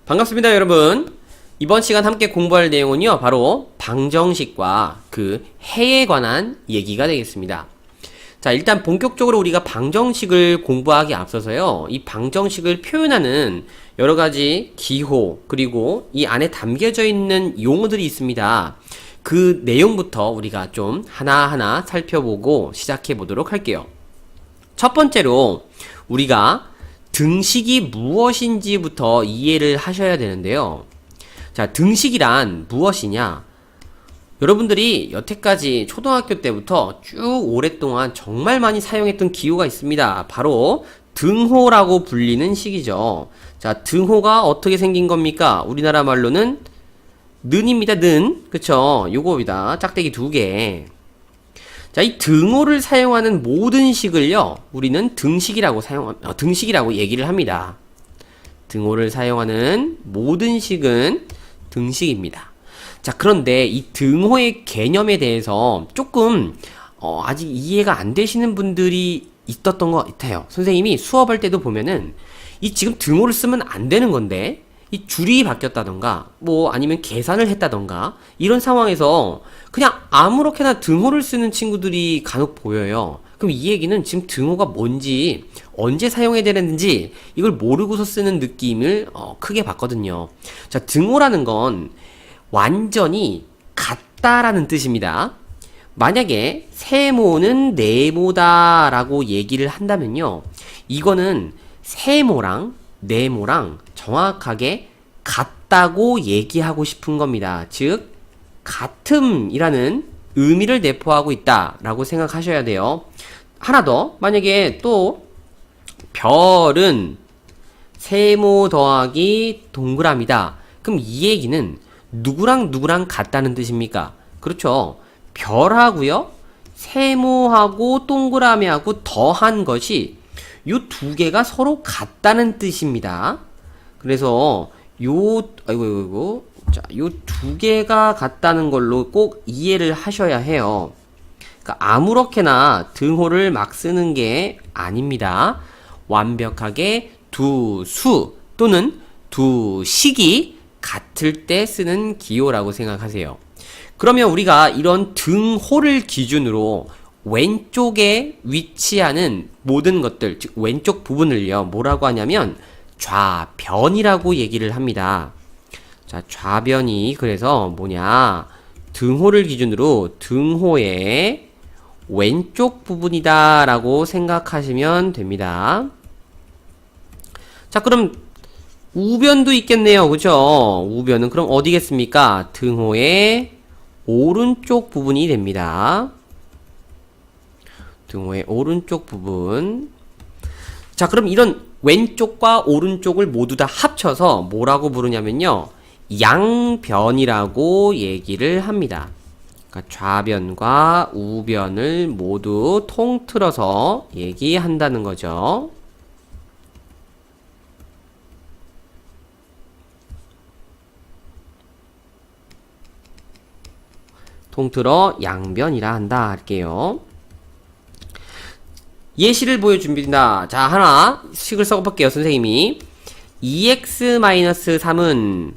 반갑습니다, 여러분. 이번 시간 함께 공부할 내용은요, 바로 방정식과 그 해에 관한 얘기가 되겠습니다. 자, 일단 본격적으로 우리가 방정식을 공부하기 앞서서요, 이 방정식을 표현하는 여러 가지 기호, 그리고 이 안에 담겨져 있는 용어들이 있습니다. 그 내용부터 우리가 좀 하나하나 살펴보고 시작해 보도록 할게요. 첫 번째로 우리가 등식이 무엇인지부터 이해를 하셔야 되는데요. 자, 등식이란 무엇이냐? 여러분들이 여태까지 초등학교 때부터 쭉 오랫동안 정말 많이 사용했던 기호가 있습니다. 바로 등호라고 불리는 식이죠. 자, 등호가 어떻게 생긴 겁니까? 우리나라 말로는 는입니다. 는. 그쵸? 요겁니다. 짝대기 2개. 자, 이 등호를 사용하는 모든 식을요, 우리는 등식이라고 얘기를 합니다. 등호를 사용하는 모든 식은 등식입니다. 자, 그런데 이 등호의 개념에 대해서 조금 아직 이해가 안 되시는 분들이 있었던 것 같아요. 선생님이 수업할 때도 보면은 이 지금 등호를 쓰면 안 되는 건데 이 줄이 바뀌었다던가 뭐 아니면 계산을 했다던가 이런 상황에서 그냥 아무렇게나 등호를 쓰는 친구들이 간혹 보여요. 그럼 이 얘기는 지금 등호가 뭔지 언제 사용해야 되는지 이걸 모르고서 쓰는 느낌을 크게 받거든요. 자, 등호라는 건 완전히 같다라는 뜻입니다. 만약에 세모는 네모다 라고 얘기를 한다면요, 이거는 세모랑 네모랑 정확하게 같다고 얘기하고 싶은 겁니다. 즉 같음이라는 의미를 내포하고 있다라고 생각하셔야 돼요. 하나 더, 만약에 또 별은 세모 더하기 동그라미다. 그럼 이 얘기는 누구랑 누구랑 같다는 뜻입니까? 그렇죠. 별하고요, 세모하고 동그라미하고 더한 것이 요 두 개가 서로 같다는 뜻입니다. 그래서 자, 요 두 개가 같다는 걸로 꼭 이해를 하셔야 해요. 그러니까 아무렇게나 등호를 막 쓰는 게 아닙니다. 완벽하게 두 수 또는 두 식이 같을 때 쓰는 기호라고 생각하세요. 그러면 우리가 이런 등호를 기준으로 왼쪽에 위치하는 모든 것들, 즉 왼쪽 부분을요, 뭐라고 하냐면 좌변이라고 얘기를 합니다. 자, 좌변이 그래서 뭐냐, 등호를 기준으로 등호의 왼쪽 부분이다 라고 생각하시면 됩니다. 자, 그럼 우변도 있겠네요. 그죠? 우변은 그럼 어디겠습니까? 등호의 오른쪽 부분이 됩니다. 등호의 오른쪽 부분. 자, 그럼 이런 왼쪽과 오른쪽을 모두 다 합쳐서 뭐라고 부르냐면요, 양변이라고 얘기를 합니다. 그러니까 좌변과 우변을 모두 통틀어서 얘기한다는 거죠. 통틀어 양변이라 한다 할게요. 예시를 보여줍니다. 자, 하나 식을 써볼게요. 선생님이 2x-3은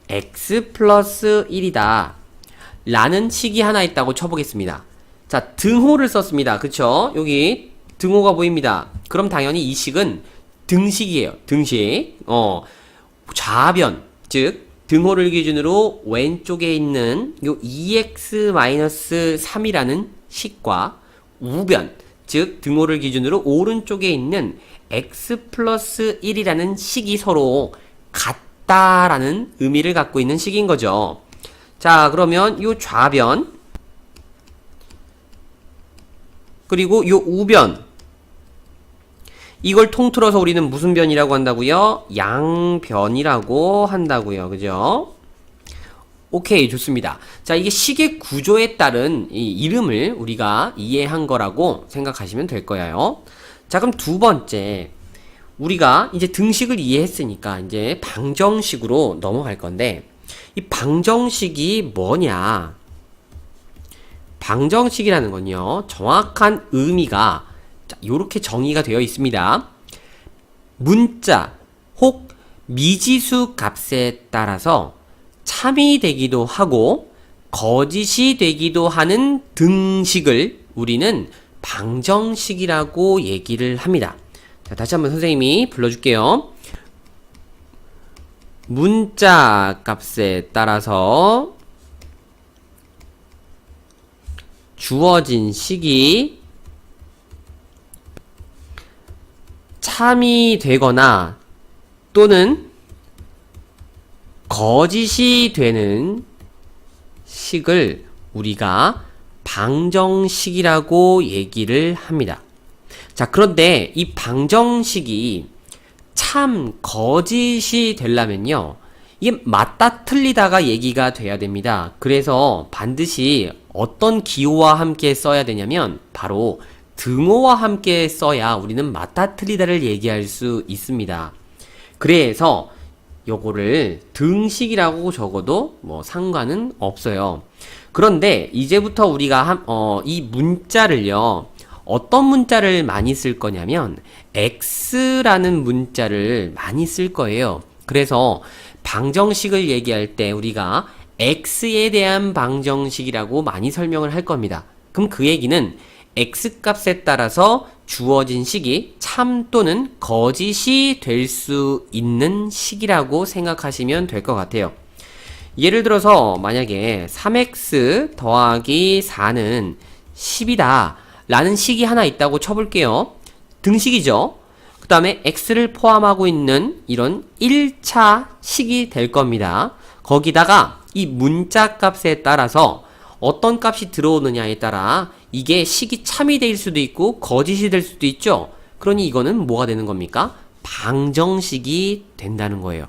x 플러스 1이다 라는 식이 하나 있다고 쳐보겠습니다. 자, 등호를 썼습니다. 그쵸? 여기 등호가 보입니다. 그럼 당연히 이 식은 등식이에요. 등식. 좌변, 즉 등호를 기준으로 왼쪽에 있는 요 2x-3이라는 식과 우변, 즉 등호를 기준으로 오른쪽에 있는 x 플러스 1이라는 식이 서로 같다라는 의미를 갖고 있는 식인 거죠. 자, 그러면 요 좌변 그리고 요 우변, 이걸 통틀어서 우리는 무슨 변이라고 한다고요? 양변이라고 한다고요. 그죠? 오케이, 좋습니다. 자, 이게 식의 구조에 따른 이 이름을 우리가 이해한 거라고 생각하시면 될 거예요. 자, 그럼 두 번째, 우리가 이제 등식을 이해했으니까 이제 방정식으로 넘어갈 건데, 이 방정식이 뭐냐? 방정식이라는 건요, 정확한 의미가 요렇게 정의가 되어 있습니다. 문자 혹 미지수 값에 따라서 참이 되기도 하고 거짓이 되기도 하는 등식을 우리는 방정식이라고 얘기를 합니다. 자, 다시 한번 선생님이 불러줄게요. 문자 값에 따라서 주어진 식이 참이 되거나 또는 거짓이 되는 식을 우리가 방정식이라고 얘기를 합니다. 자, 그런데 이 방정식이 참, 거짓이 되려면요, 이게 맞다 틀리다가 얘기가 돼야 됩니다. 그래서 반드시 어떤 기호와 함께 써야 되냐면 바로 등호와 함께 써야 우리는 맞다 틀리다를 얘기할 수 있습니다. 그래서 요거를 등식이라고 적어도 뭐 상관은 없어요. 그런데 이제부터 우리가 이 문자를요, 어떤 문자를 많이 쓸 거냐면 x라는 문자를 많이 쓸 거예요. 그래서 방정식을 얘기할 때 우리가 x에 대한 방정식이라고 많이 설명을 할 겁니다. 그럼 그 얘기는 x값에 따라서 주어진 식이 참 또는 거짓이 될 수 있는 식이라고 생각하시면 될 것 같아요. 예를 들어서 만약에 3x 더하기 4는 10이다 라는 식이 하나 있다고 쳐볼게요. 등식이죠. 그 다음에 x를 포함하고 있는 이런 1차 식이 될 겁니다. 거기다가 이 문자 값에 따라서 어떤 값이 들어오느냐에 따라 이게 식이 참이 될 수도 있고 거짓이 될 수도 있죠. 그러니 이거는 뭐가 되는 겁니까? 방정식이 된다는 거예요.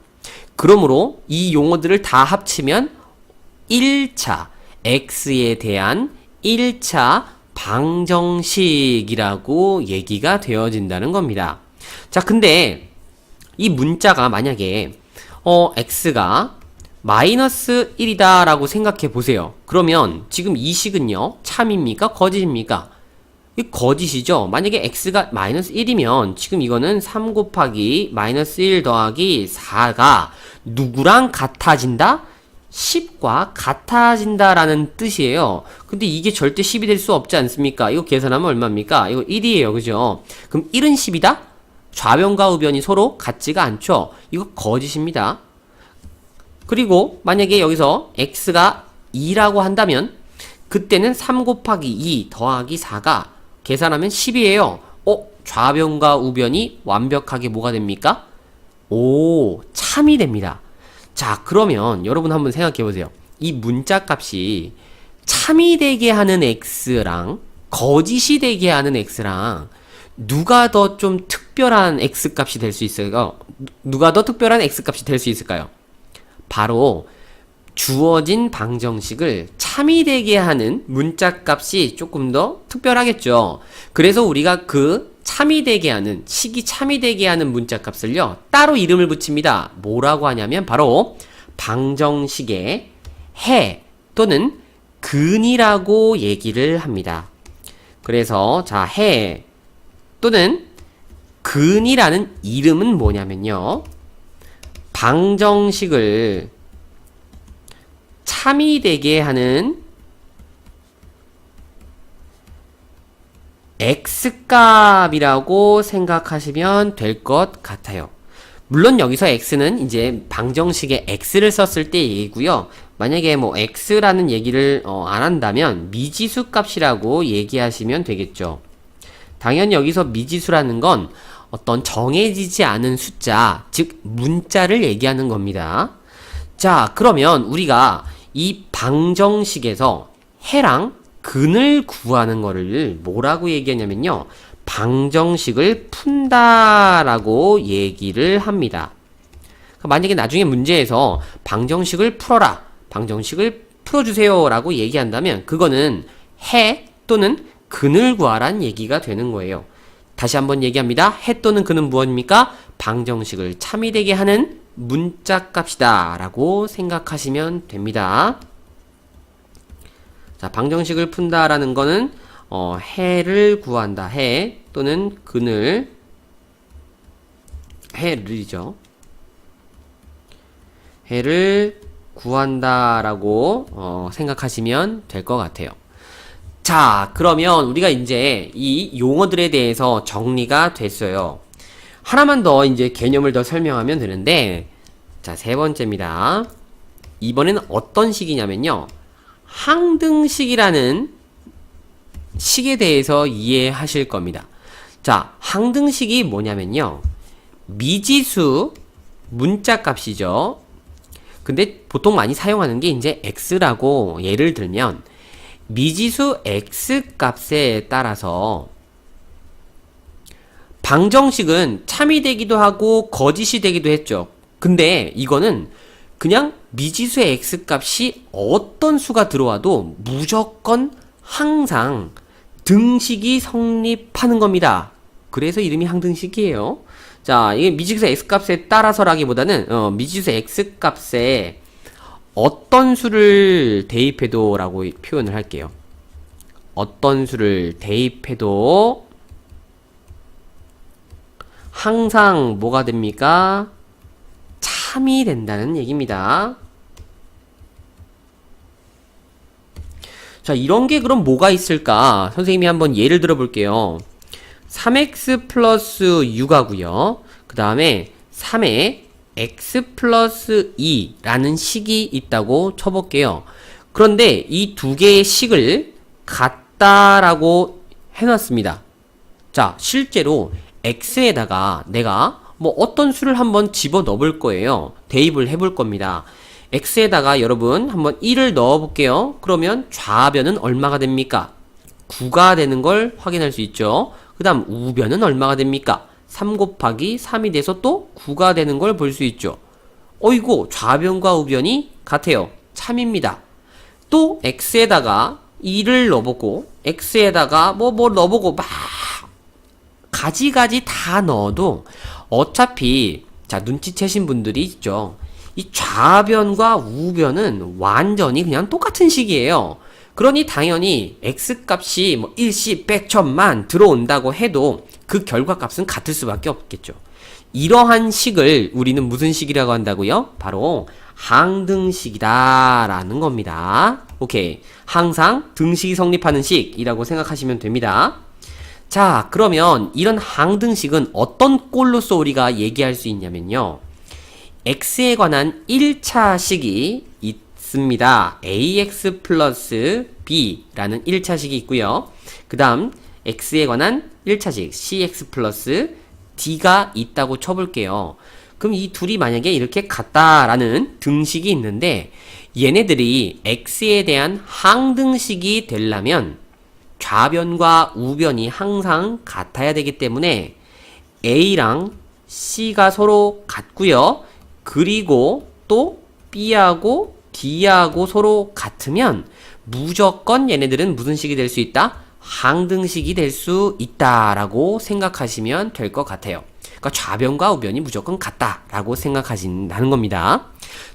그러므로 이 용어들을 다 합치면 1차 x에 대한 1차 방정식이라고 얘기가 되어진다는 겁니다. 자, 근데 이 문자가 만약에 x가 마이너스 1이다 라고 생각해 보세요. 그러면 지금 이 식은요, 참입니까? 거짓입니까? 이 거짓이죠. 만약에 x가 마이너스 1이면 지금 이거는 3 곱하기 마이너스 1 더하기 4가 누구랑 같아진다? 10과 같아진다 라는 뜻이에요. 근데 이게 절대 10이 될 수 없지 않습니까? 이거 계산하면 얼마입니까? 이거 1이에요. 그죠? 그럼 1은 10이다? 좌변과 우변이 서로 같지가 않죠? 이거 거짓입니다. 그리고 만약에 여기서 x가 2라고 한다면 그때는 3 곱하기 2 더하기 4가 계산하면 10이에요. 좌변과 우변이 완벽하게 뭐가 됩니까? 오, 참이 됩니다. 자, 그러면 여러분 한번 생각해 보세요. 이 문자 값이 참이 되게 하는 x랑 거짓이 되게 하는 x랑 누가 더 좀 특별한 x값이 될 수 있을까요? 누가 더 특별한 x값이 될 수 있을까요? 바로 주어진 방정식을 참이 되게 하는 문자 값이 조금 더 특별하겠죠. 그래서 우리가 그 참이 되게 하는, 식이 참이 되게 하는 문자 값을요, 따로 이름을 붙입니다. 뭐라고 하냐면 바로 방정식의 해 또는 근이라고 얘기를 합니다. 그래서 자, 해 또는 근이라는 이름은 뭐냐면요, 방정식을 참이 되게 하는 x값이라고 생각하시면 될 것 같아요. 물론 여기서 x는 이제 방정식에 x를 썼을 때 얘기고요. 만약에 뭐 x라는 얘기를 안 한다면 미지수 값이라고 얘기하시면 되겠죠. 당연히 여기서 미지수라는 건 어떤 정해지지 않은 숫자, 즉 문자를 얘기하는 겁니다. 자, 그러면 우리가 이 방정식에서 해랑 근을 구하는 거를 뭐라고 얘기하냐면요, 방정식을 푼다라고 얘기를 합니다. 만약에 나중에 문제에서 방정식을 풀어라, 방정식을 풀어주세요 라고 얘기한다면 그거는 해 또는 근을 구하라는 얘기가 되는 거예요. 다시 한번 얘기합니다. 해 또는 근은 무엇입니까? 방정식을 참이 되게 하는 문자 값이다 라고 생각하시면 됩니다. 자, 방정식을 푼다라는 거는 해를 구한다. 해 또는 근을, 해를이죠. 해를 구한다라고 생각하시면 될 것 같아요. 자, 그러면 우리가 이제 이 용어들에 대해서 정리가 됐어요. 하나만 더 이제 개념을 더 설명하면 되는데, 자, 세 번째입니다. 이번에는 어떤 식이냐면요. 항등식이라는 식에 대해서 이해하실 겁니다. 자, 항등식이 뭐냐면요. 미지수 문자값이죠. 근데 보통 많이 사용하는 게 이제 x라고 예를 들면 미지수 x 값에 따라서 방정식은 참이 되기도 하고 거짓이 되기도 했죠. 근데 이거는 그냥 미지수의 x 값이 어떤 수가 들어와도 무조건 항상 등식이 성립하는 겁니다. 그래서 이름이 항등식이에요. 자, 이게 미지수 x값에 따라서라기보다는 미지수 x값에 어떤 수를 대입해도 라고 표현을 할게요. 어떤 수를 대입해도 항상 뭐가 됩니까? 참이 된다는 얘기입니다. 자, 이런 게 그럼 뭐가 있을까? 선생님이 한번 예를 들어 볼게요. 3x 플러스 6하고요. 그 다음에 3에 x 플러스 2라는 식이 있다고 쳐볼게요. 그런데 이 두 개의 식을 같다라고 해놨습니다. 자, 실제로 x에다가 내가 뭐 어떤 수를 한번 집어 넣을 거예요. 대입을 해볼 겁니다. x에다가 여러분 한번 1을 넣어 볼게요. 그러면 좌변은 얼마가 됩니까? 9가 되는 걸 확인할 수 있죠. 그 다음 우변은 얼마가 됩니까? 3 곱하기 3이 돼서 또 9가 되는 걸 볼 수 있죠. 어이구, 좌변과 우변이 같아요. 참입니다. 또 x에다가 2를 넣어보고 x에다가 뭐 넣어보고 막 가지가지 다 넣어도 어차피 자, 눈치채신 분들이 있죠. 이 좌변과 우변은 완전히 그냥 똑같은 식이에요. 그러니 당연히 x값이 뭐 일시, 백, 천만 들어온다고 해도 그 결과값은 같을 수밖에 없겠죠. 이러한 식을 우리는 무슨 식이라고 한다고요? 바로 항등식이다 라는 겁니다. 오케이. 항상 등식이 성립하는 식이라고 생각하시면 됩니다. 자, 그러면 이런 항등식은 어떤 꼴로서 우리가 얘기할 수 있냐면요. x에 관한 1차 식이 있습니다. ax 플러스 b라는 1차식이 있고요. 그 다음 x에 관한 1차식 cx 플러스 d가 있다고 쳐볼게요. 그럼 이 둘이 만약에 이렇게 같다라는 등식이 있는데 얘네들이 x에 대한 항등식이 되려면 좌변과 우변이 항상 같아야 되기 때문에 a랑 c가 서로 같고요. 그리고 또 b하고 d하고 서로 같으면 무조건 얘네들은 무슨 식이 될 수 있다? 항등식이 될 수 있다라고 생각하시면 될 것 같아요. 그러니까 좌변과 우변이 무조건 같다라고 생각하신다는 겁니다.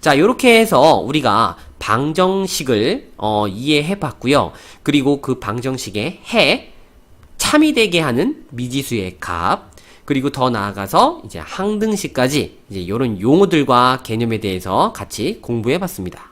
자, 이렇게 해서 우리가 방정식을 이해해 봤고요. 그리고 그 방정식의 해, 참이 되게 하는 미지수의 값, 그리고 더 나아가서 이제 항등식까지 이제 이런 용어들과 개념에 대해서 같이 공부해 봤습니다.